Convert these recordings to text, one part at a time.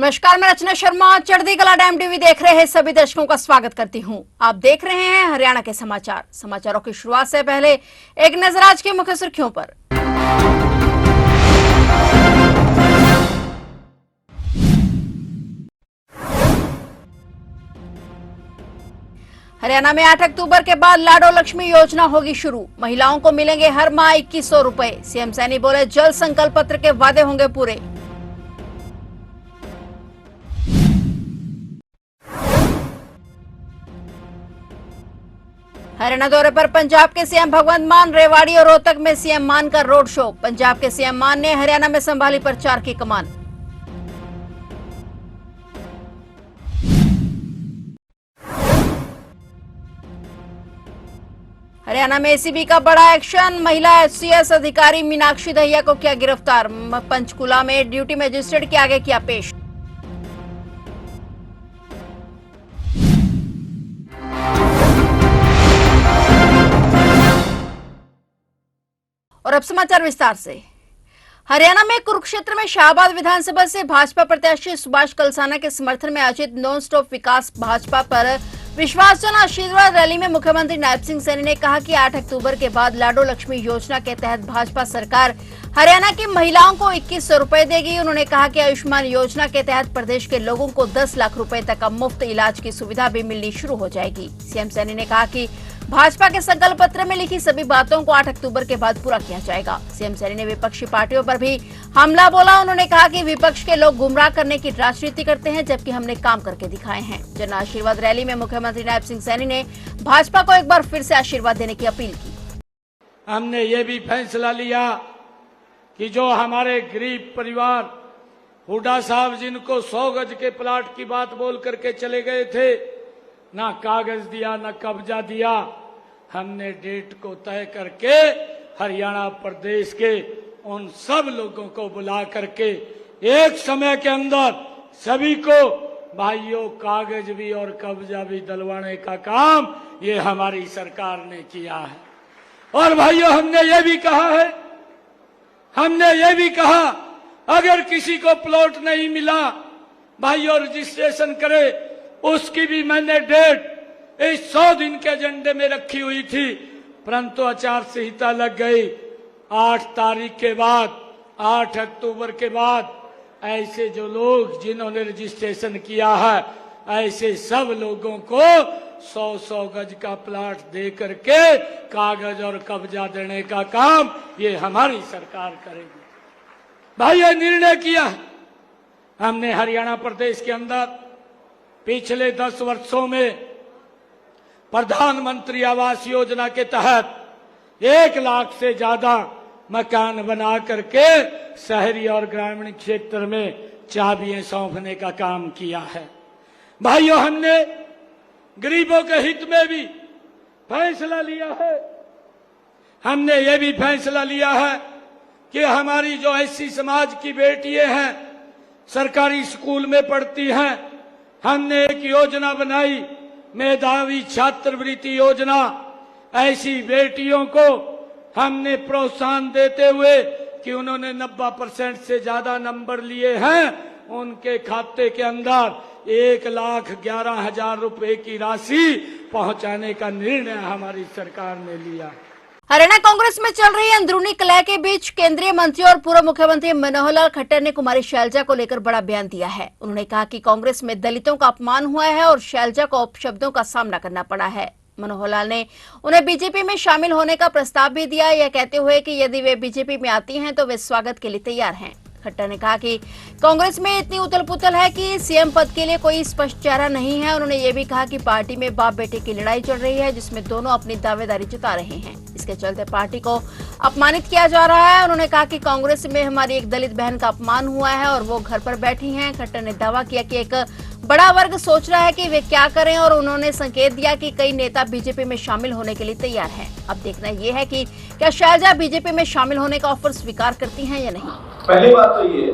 नमस्कार, मैं रचना शर्मा चढ़ती कला डैम टीवी देख रहे हैं सभी दर्शकों का स्वागत करती हूं। आप देख रहे हैं हरियाणा के समाचार। समाचारों की शुरुआत से पहले एक नजर आज की मुख्य सुर्खियों पर। हरियाणा में 8 अक्टूबर के बाद लाडो लक्ष्मी योजना होगी शुरू। महिलाओं को मिलेंगे हर माह 2100 रुपए। सीएम सैनी बोले जल्द संकल्प पत्र के वादे होंगे पूरे। हरियाणा दौरे पर पंजाब के सीएम भगवंत मान, रेवाड़ी और रोहतक में सीएम मान का रोड शो। पंजाब के सीएम मान ने हरियाणा में संभाली प्रचार की कमान। हरियाणा में एसीबी का बड़ा एक्शन। महिला एचसीएस अधिकारी मीनाक्षी दहिया को किया गिरफ्तार। पंचकुला में ड्यूटी मजिस्ट्रेट के आगे किया पेश। और अब समाचार विस्तार से। हरियाणा में कुरुक्षेत्र में शाहबाद विधानसभा से भाजपा प्रत्याशी सुभाष कलसाना के समर्थन में आयोजित नॉन स्टॉप विकास भाजपा पर विश्वास जन आशीर्वाद रैली में मुख्यमंत्री नायब सिंह सैनी ने कहा कि 8 अक्टूबर के बाद लाडो लक्ष्मी योजना के तहत भाजपा सरकार हरियाणा की महिलाओं को 2100 रुपए देगी। उन्होंने कहा कि आयुष्मान योजना के तहत प्रदेश के लोगों को 10 लाख रुपए तक का मुफ्त इलाज की सुविधा भी मिलनी शुरू हो जाएगी। सीएम सैनी ने कहा कि भाजपा के संकल्प पत्र में लिखी सभी बातों को 8 अक्टूबर के बाद पूरा किया जाएगा। सीएम सैनी ने विपक्षी पार्टियों पर भी हमला बोला। उन्होंने कहा कि विपक्ष के लोग गुमराह करने की राजनीति करते हैं, जबकि हमने काम करके दिखाए हैं। जन आशीर्वाद रैली में मुख्यमंत्री नायब सिंह सैनी ने भाजपा को एक बार फिर से आशीर्वाद देने की अपील की। हमने ये भी फैसला लिया कि जो हमारे गरीब परिवार हुड्डा साहब जिनको 100 गज के प्लाट की बात बोल करके चले गए थे, ना कागज दिया ना कब्जा दिया, हमने डेट को तय करके हरियाणा प्रदेश के उन सब लोगों को बुला करके एक समय के अंदर सभी को भाइयों कागज भी और कब्जा भी दिलवाने का काम ये हमारी सरकार ने किया है। और भाइयों हमने ये भी कहा अगर किसी को प्लॉट नहीं मिला भाइयों रजिस्ट्रेशन करे, उसकी भी मैंने डेट इस 100 दिन के एजेंडे में रखी हुई थी, परंतु आचार संहिता लग गई। 8 तारीख के बाद 8 अक्टूबर के बाद ऐसे जो लोग जिन्होंने रजिस्ट्रेशन किया है ऐसे सब लोगों को 100-100 गज का प्लाट दे करके कागज और कब्जा देने का काम ये हमारी सरकार करेगी। भाई ये निर्णय किया हमने हरियाणा प्रदेश के अंदर पिछले 10 वर्षों में प्रधानमंत्री आवास योजना के तहत 1 लाख से ज्यादा मकान बना करके शहरी और ग्रामीण क्षेत्र में चाबियां सौंपने का काम किया है। भाइयों हमने गरीबों के हित में भी फैसला लिया है। हमने ये भी फैसला लिया है कि हमारी जो ऐसी समाज की बेटियां हैं सरकारी स्कूल में पढ़ती हैं, हमने एक योजना बनाई मेधावी छात्रवृत्ति योजना। ऐसी बेटियों को हमने प्रोत्साहन देते हुए कि उन्होंने 90% से ज्यादा नंबर लिए हैं उनके खाते के अंदर 1,11,000 रुपए की राशि पहुंचाने का निर्णय हमारी सरकार ने लिया। हरियाणा कांग्रेस में चल रही अंदरूनी कलह के बीच केंद्रीय मंत्री और पूर्व मुख्यमंत्री मनोहर लाल खट्टर ने कुमारी शैलजा को लेकर बड़ा बयान दिया है। उन्होंने कहा कि कांग्रेस में दलितों का अपमान हुआ है और शैलजा को अपशब्दों का सामना करना पड़ा है। मनोहर लाल ने उन्हें बीजेपी में शामिल होने का प्रस्ताव भी दिया, यह कहते हुए कि यदि वे बीजेपी में आती हैं तो वे स्वागत के लिए तैयार हैं। खट्टर ने कहा कि कांग्रेस में इतनी उथल पुथल है कि सीएम पद के लिए कोई स्पष्ट चेहरा नहीं है। उन्होंने ये भी कहा कि पार्टी में बाप बेटे की लड़ाई चल रही है जिसमें दोनों अपनी दावेदारी जता रहे हैं। इसके चलते पार्टी को अपमानित किया जा रहा है। उन्होंने कहा कि कांग्रेस में हमारी एक दलित बहन का अपमान हुआ है और वो घर पर बैठी हैं। खट्टर ने दावा किया कि एक बड़ा वर्ग सोच रहा है कि वे क्या करें और उन्होंने संकेत दिया कि कई नेता बीजेपी में शामिल होने के लिए तैयार हैं। अब देखना ये है कि क्या शैलजा बीजेपी में शामिल होने का ऑफर स्वीकार करती हैं या नहीं। पहली बात तो ये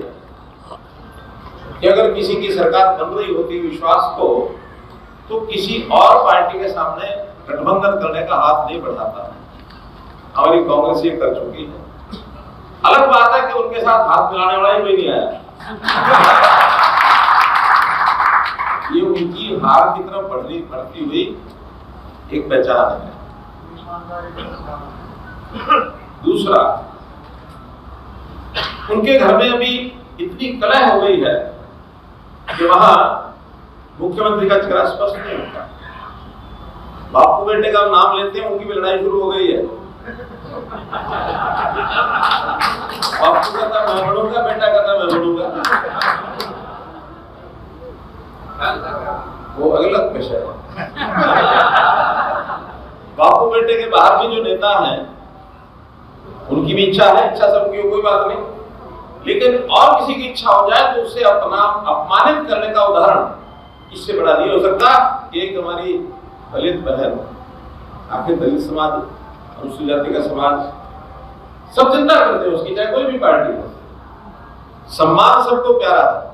कि अगर किसी की सरकार बन रही होती विश्वास को तो किसी और पार्टी के सामने गठबंधन करने का हाथ नहीं बढ़ाता। हमारी कांग्रेस ये कर चुकी है। अलग बात है कि उनके साथ हाथ मिलाने वाला ही कोई नहीं आया। उनकी हार की तरफ बढ़ती हुई एक पहचान है। दूसरा, उनके घर में अभी इतनी कलह हो गई है कि वहां मुख्यमंत्री का चेहरा स्पष्ट नहीं होता। बापू बेटे का नाम लेते हैं, उनकी भी लड़ाई शुरू हो गई है। बापू कहता मैं बढ़ूंगा, बेटा कहता मैं बढ़ूंगा। वो अगला विषय है। बापू बेटे के बाहर भी जो नेता हैं, उनकी भी इच्छा है, इच्छा सबकी हो, कोई बात नहीं, लेकिन और किसी की इच्छा हो जाए तो उससे अपना अपमानित करने का उदाहरण इससे बड़ा नहीं हो सकता कि एक हमारी दलित बहन, आखिर दलित समाज, अनुसूचित जाति का समाज सब चिंता करते हैं उसकी, चाहे कोई भी पार्टी हो, सम्मान सबको प्यारा है।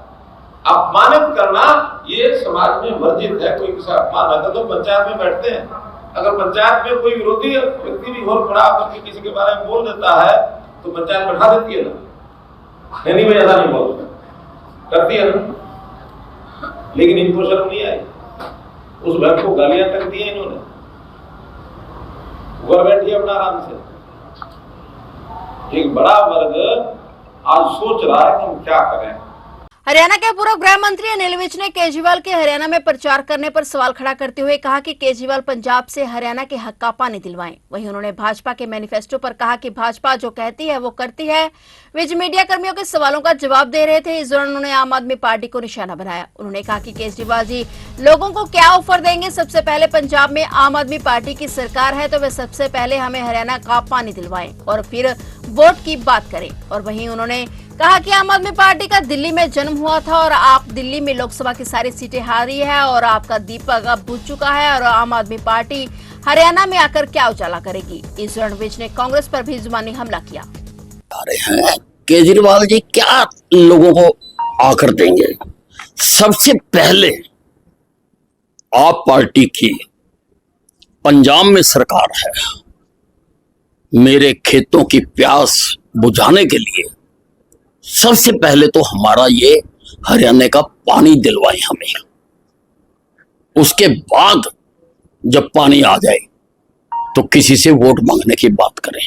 अपमानित करना ये समाज में वर्जित है। कोई किसी अपमान रहता तो पंचायत में बैठते हैं, अगर पंचायत में कोई विरोधी व्यक्ति भी घोर खड़ा होकर किसी के बारे में बोल देता है तो पंचायत बैठा देती है ना, नहीं भाई ऐसा नहीं बोलता, करती है ना। लेकिन इनको शर्म नहीं आई, उस बहन को गालियां तक दी इन्होंने, ऊपर बैठी अपना आराम से। एक बड़ा वर्ग आज सोच रहा है कि हम क्या करें। हरियाणा के पूर्व गृह मंत्री अनिल विज ने केजरीवाल के हरियाणा में प्रचार करने पर सवाल खड़ा करते हुए कहा कि केजरीवाल पंजाब से हरियाणा के हक का पानी दिलवाएं। वहीं उन्होंने भाजपा के मैनिफेस्टो पर कहा कि भाजपा जो कहती है वो करती है। विज मीडिया कर्मियों के सवालों का जवाब दे रहे थे। इस दौरान उन्होंने आम आदमी पार्टी को निशाना बनाया। उन्होंने कहा कि केजरीवाल जी लोगों को क्या ऑफर देंगे। सबसे पहले पंजाब में आम आदमी पार्टी की सरकार है तो वे सबसे पहले हमें हरियाणा का पानी दिलवाएं और फिर वोट की बात करें। और वहीं उन्होंने कहा कि आम आदमी पार्टी का दिल्ली में जन्म हुआ था और आप दिल्ली में लोकसभा की सारी सीटें हारी है और आपका दीपक अब बुझ चुका है और आम आदमी पार्टी हरियाणा में आकर क्या उजाला करेगी। इस दौरान विज ने कांग्रेस पर भी जुबानी हमला किया। केजरीवाल जी क्या लोगों को आकर देंगे। सबसे पहले आप पार्टी की पंजाब में सरकार है, मेरे खेतों की प्यास बुझाने के लिए सबसे पहले तो हमारा ये हरियाणा का पानी दिलवाएं हमें। उसके बाद जब पानी आ जाए तो किसी से वोट मांगने की बात करें।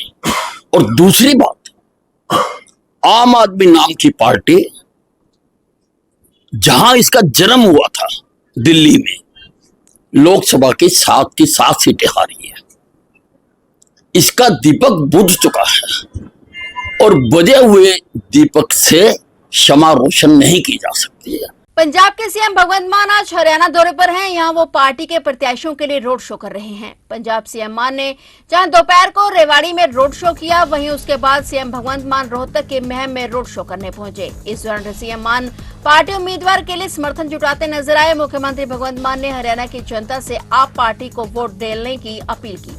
और दूसरी बात, आम आदमी नाम की पार्टी जहां इसका जन्म हुआ था दिल्ली में, लोकसभा की 7 की 7 सीटें हारी है। इसका दीपक बुझ चुका है और बुझे हुए दीपक से क्षमा रोशन नहीं की जा सकती है। पंजाब के सीएम भगवंत मान आज हरियाणा दौरे पर हैं। यहां वो पार्टी के प्रत्याशियों के लिए रोड शो कर रहे हैं। पंजाब सीएम मान ने जहां दोपहर को रेवाड़ी में रोड शो किया, वहीं उसके बाद सीएम भगवंत मान रोहतक के महम में रोड शो करने पहुंचे। इस दौरान सीएम मान पार्टी उम्मीदवार के लिए समर्थन जुटाते नजर आए। मुख्यमंत्री भगवंत मान ने हरियाणा की जनता से आप पार्टी को वोट देने की अपील की।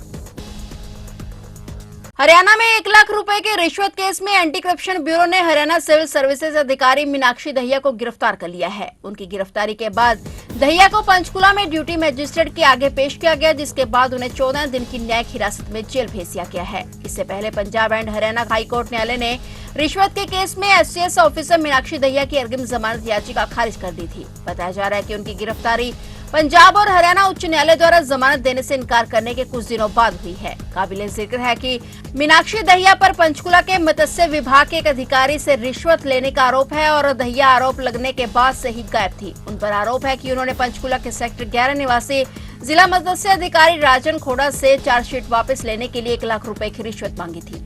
हरियाणा में 1 लाख रुपए के रिश्वत केस में एंटी करप्शन ब्यूरो ने हरियाणा सिविल सर्विसेज अधिकारी मीनाक्षी दहिया को गिरफ्तार कर लिया है। उनकी गिरफ्तारी के बाद दहिया को पंचकुला में ड्यूटी मजिस्ट्रेट के आगे पेश किया गया, जिसके बाद उन्हें 14 दिन की न्यायिक हिरासत में जेल भेज दिया गया है। इससे पहले पंजाब एंड हरियाणा हाईकोर्ट न्यायालय ने रिश्वत के केस में एसटीएस ऑफिसर मीनाक्षी दहिया की अग्रिम जमानत याचिका खारिज कर दी थी। बताया जा रहा है कि उनकी गिरफ्तारी पंजाब और हरियाणा उच्च न्यायालय द्वारा जमानत देने से इनकार करने के कुछ दिनों बाद हुई है। काबिले जिक्र है कि मीनाक्षी दहिया पर पंचकुला के मत्स्य विभाग के एक अधिकारी से रिश्वत लेने का आरोप है और दहिया आरोप लगने के बाद से ही गायब थी। उन पर आरोप है कि उन्होंने पंचकुला के सेक्टर 11 निवासी जिला मत्स्य अधिकारी राजन खोड़ा से चार्जशीट वापस लेने के लिए 1 लाख रुपए की रिश्वत मांगी थी।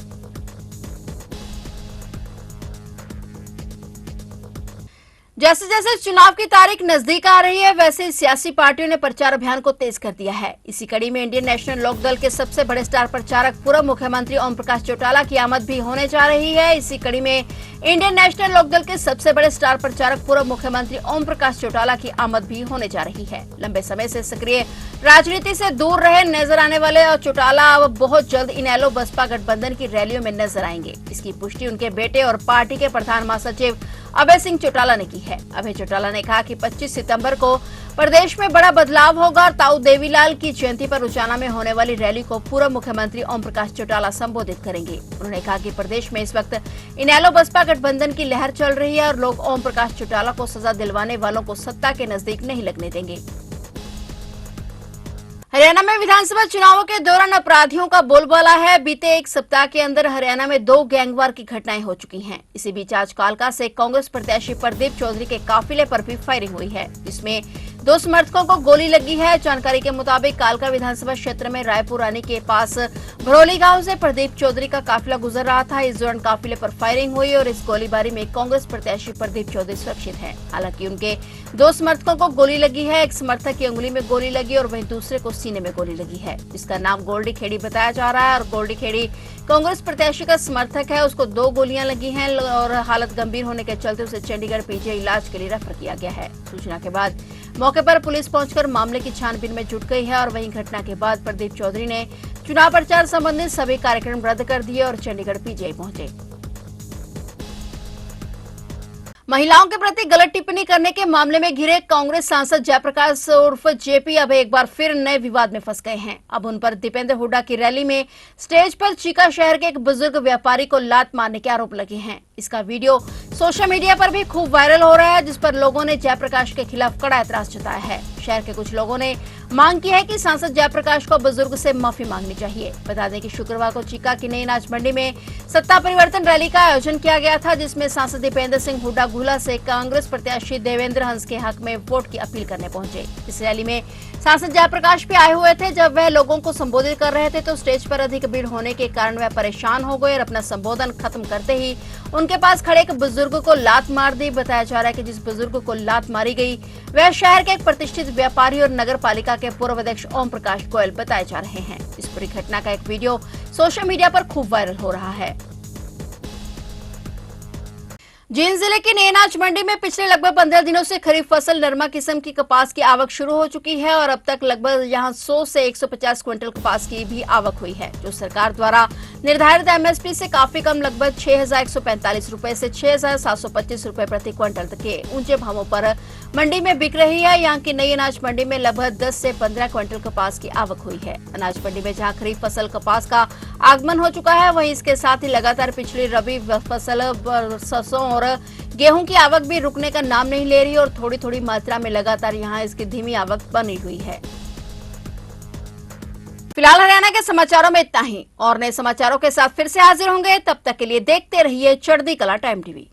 जैसे जैसे चुनाव की तारीख नजदीक आ रही है, वैसे सियासी पार्टियों ने प्रचार अभियान को तेज कर दिया है। इसी कड़ी में इंडियन नेशनल लोकदल के सबसे बड़े स्टार प्रचारक पूर्व मुख्यमंत्री ओम प्रकाश चौटाला की आमद भी होने जा रही है। इसी कड़ी में इंडियन नेशनल लोकदल के सबसे बड़े स्टार प्रचारक पूर्व मुख्यमंत्री ओम प्रकाश चौटाला की आमद भी होने जा रही है। लंबे समय से सक्रिय राजनीति से दूर रहे नजर आने वाले और चौटाला अब बहुत जल्द इनेलो बसपा गठबंधन की रैलियों में नजर आएंगे। इसकी पुष्टि उनके बेटे और पार्टी के प्रधान महासचिव अभय सिंह चौटाला ने की है। अभय चौटाला ने कहा कि 25 सितंबर को प्रदेश में बड़ा बदलाव होगा और ताऊ देवीलाल की जयंती पर उचाना में होने वाली रैली को पूर्व मुख्यमंत्री ओम प्रकाश चौटाला संबोधित करेंगे। उन्होंने कहा कि प्रदेश में इस वक्त इनेलो बसपा गठबंधन की लहर चल रही है और लोग ओम प्रकाश चौटाला को सजा दिलवाने वालों को सत्ता के नजदीक नहीं लगने देंगे। हरियाणा में विधानसभा चुनावों के दौरान अपराधियों का बोलबाला है। बीते एक सप्ताह के अंदर हरियाणा में 2 गैंगवार की घटनाएं हो चुकी हैं। इसी बीच आज कालका से कांग्रेस प्रत्याशी प्रदीप चौधरी के काफिले पर भी फायरिंग हुई है, जिसमें 2 समर्थकों को गोली लगी है। जानकारी के मुताबिक कालका विधानसभा क्षेत्र में रायपुर रानी के पास भरोली गांव से प्रदीप चौधरी का काफिला गुजर रहा था। इस दौरान काफिले पर फायरिंग हुई और इस गोलीबारी में कांग्रेस प्रत्याशी प्रदीप चौधरी सुरक्षित हैं। हालांकि उनके 2 समर्थकों को गोली लगी है। एक समर्थक की उंगली में गोली लगी और वहीं दूसरे को सीने में गोली लगी है, जिसका नाम गोल्डी खेड़ी बताया जा रहा है। और गोल्डी खेड़ी कांग्रेस प्रत्याशी का समर्थक है। उसको 2 गोलियां लगी हैं और हालत गंभीर होने के चलते उसे चंडीगढ़ पीजीआई इलाज के लिए रेफर किया गया है। सूचना के बाद मौके पर पुलिस पहुंचकर मामले की छानबीन में जुट गई है और वहीं घटना के बाद प्रदीप चौधरी ने चुनाव प्रचार संबंधित सभी कार्यक्रम रद्द कर दिए और चंडीगढ़ पीजीआई पहुंचे। महिलाओं के प्रति गलत टिप्पणी करने के मामले में घिरे कांग्रेस सांसद जयप्रकाश उर्फ जेपी अब एक बार फिर नए विवाद में फंस गए हैं। अब उन पर दीपेंद्र हुड्डा की रैली में स्टेज पर चीका शहर के एक बुजुर्ग व्यापारी को लात मारने के आरोप लगे हैं। इसका वीडियो सोशल मीडिया पर भी खूब वायरल हो रहा है, जिस पर लोगों ने जयप्रकाश के खिलाफ कड़ा एतराज जताया है। शहर के कुछ लोगों ने मांग की है कि सांसद जयप्रकाश को बुजुर्ग से माफी मांगनी चाहिए। बता दें कि शुक्रवार को चीका की नई अनाज मंडी में सत्ता परिवर्तन रैली का आयोजन किया गया था, जिसमें सांसद दीपेंद्र सिंह हुड्डा गुला से कांग्रेस प्रत्याशी देवेंद्र हंस के हक में वोट की अपील करने पहुंचे। इस रैली में सांसद जयप्रकाश भी आए हुए थे। जब वह लोगों को संबोधित कर रहे थे तो स्टेज पर अधिक भीड़ होने के कारण वह परेशान हो गए और अपना संबोधन खत्म करते ही उनके पास खड़े एक बुजुर्ग को लात मार दी। बताया जा रहा है कि जिस बुजुर्ग को लात मारी गई वह शहर के एक प्रतिष्ठित व्यापारी और नगर पालिका के पूर्व अध्यक्ष ओम प्रकाश गोयल बताए जा रहे हैं। इस पूरी घटना का एक वीडियो सोशल मीडिया पर खूब वायरल हो रहा है। जींद जिले की नई अनाज मंडी में पिछले लगभग 15 दिनों से खरीफ फसल नरमा किस्म की कपास की आवक शुरू हो चुकी है और अब तक लगभग यहां 100 से 150 क्विंटल कपास की भी आवक हुई है, जो सरकार द्वारा निर्धारित एमएसपी से काफी कम, लगभग 6,145 रुपए से 6,725 रुपए प्रति क्विंटल के ऊंचे भावों पर मंडी में बिक रही है। यहाँ की नई अनाज मंडी में लगभग 10 से 15 क्विंटल कपास की आवक हुई है। अनाज मंडी में जहाँ खरीफ फसल कपास का आगमन हो चुका है, वहीं इसके साथ ही लगातार पिछली रबी फसल सरसों और गेहूं की आवक भी रुकने का नाम नहीं ले रही और थोड़ी थोड़ी मात्रा में लगातार यहां इसकी धीमी आवक बनी हुई है। फिलहाल हरियाणा के समाचारों में इतना ही और नए समाचारों के साथ फिर से हाजिर होंगे। तब तक के लिए देखते रहिए चढ़ती कला टाइम टीवी।